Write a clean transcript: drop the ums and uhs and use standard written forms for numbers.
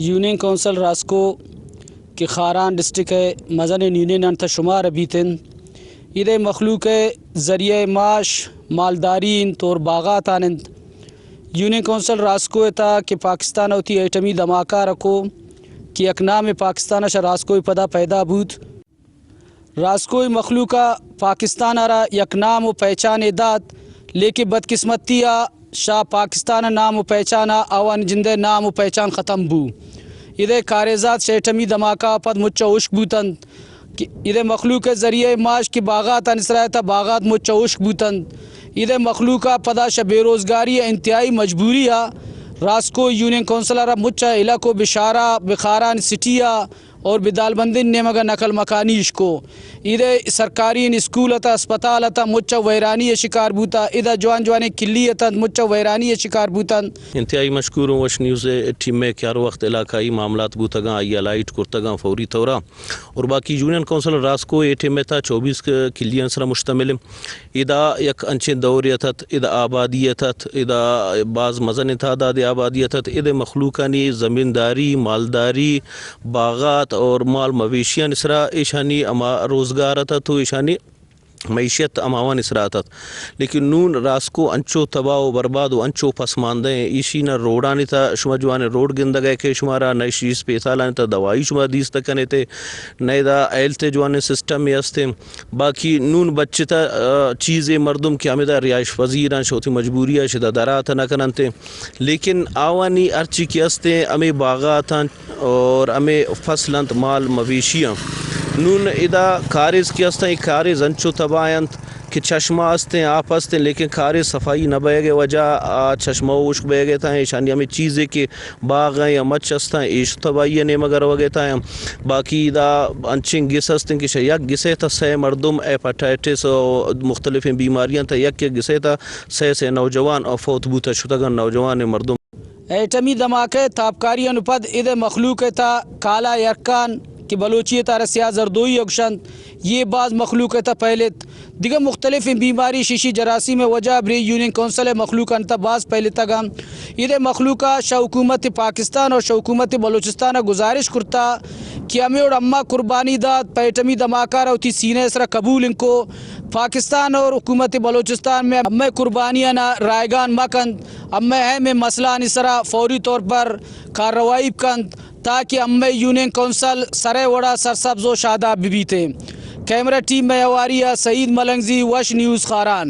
Union council راسکو کہ Kharan district ہے مزن union انت شمار ابیتن یہ مخلوق ذریعہ معاش مالدارین طور باغات آنند یونین کونسل راسکو تا کہ پاکستان ہوتی ایٹمی دھماکہ رکھو کہ اکنام پاکستان شا راسکوئی پدا پیدا بود راسکوئی مخلوقہ پاکستان را یک نام و پہچان داد لیکن بدقسمتی شاہ پاکستان نام و پہچانا آوان جندے نام و پہچان ختم بو ادھے کاریزات شیٹمی دھماکہ پد مچا عشق بوتن ادھے مخلوق ذریعہ معاش کی باغات نسرائیتا باغات مچا عشق بوتن ادھے مخلوقہ پدا شا بے روزگاری انتہائی مجبوری راسکو یونین کونسلر مچا علاقو بشارہ بخاران سٹیا اور بدال بندن نے مگا نقل مکانیش کو ادھے سرکاری اسکول تا اسپتال تا مچا ویرانی شکار بوتا ادھا جوان جوانے کلی تا مچا ویرانی شکار بوتا. انتہائی مشکور ہوں وش نیوز ٹیم میں کیا وقت علاقائی معاملات بوتا گا آئی لائٹ کرتا گا فوری طورا اور باقی یونین کونسل راسکو ایٹے میں تا 24 کلیاں سر مشتمل ادا یک انچے دوریتت ادا آبادیتت ادا بعض مزن تعداد آبادیتت ادا مخلوقانی زمینداری مالداری باغات اور مال مویشیاں نسرا ایشانی اما روزگارتا تو ایشانی معیشت اماوان اسراتت لیکن نون راسکو انچو تباہ و برباد و انچو پسماندہ ہیں ایشی نہ روڈانی تا شما جوانے روڈ گندہ گئے کہ شمارا نئی شیز پیسالانی تا دوائی شما دیس تکنے تے نئی دا ایلتے جوانے سسٹم میں استے باقی نون بچتا چیزیں مردم کی آمدہ ریائش وزیران شوتی مجبوریہ شدہ دراتا نہ کننتے لیکن آوانی ارچی کی استے ہمیں باغاتاں اور ہمیں فصلانت مال مویشیاں نون ادا کاریز کی استے کاریز انچو تباہنت کہ چشمہ استے آپ استے لیکن کاریز صفائی نہ بے گئے وجہ چشمہ وشک بے گئے تھا شانی ہمیں چیزیں کہ باغ ہیں یا مچ استا ہیں ایش تباہی نے مگر وگے تھا باقی دا انچنگ گس استے کہ یک گسے تھا سہ مردم ایپاٹائٹس و مختلف بیماریاں تھا یک گسے تھا سہ نوجوان اور فوت بوتا شدگان نوجوان مردم ایٹمی دھماکے تابکاری انپد ادھے مخلوق تا کالا یرکان کہ بلوچی تا رسیا زردوئی اکشند یہ بعض مخلوق تا پہلے دیگر مختلف بیماری شیشی جراثیم میں وجہ بری یونین کونسل مخلوق انتا بعض پہلے تگا یہ مخلوقہ شاہ حکومت پاکستان اور شاہ حکومت بلوچستان گزارش کرتا کہ ہمیں اور اماں قربانی داد پیٹمی دھماکہ روتی سینے اسرا قبول ان کو پاکستان اور حکومت بلوچستان میں ہمیں قربانیاں نہ رائگان مکند ہمیں ہے میں مسئلہ نسرا فوری طور پر کارروائی کند تاکہ ہمیں یونین کونسل سرے وڑا سرسبز و شاداب بھی تھے. کیمرہ ٹیم میں ہواریہ سعید ملنگزی وش نیوز خاران.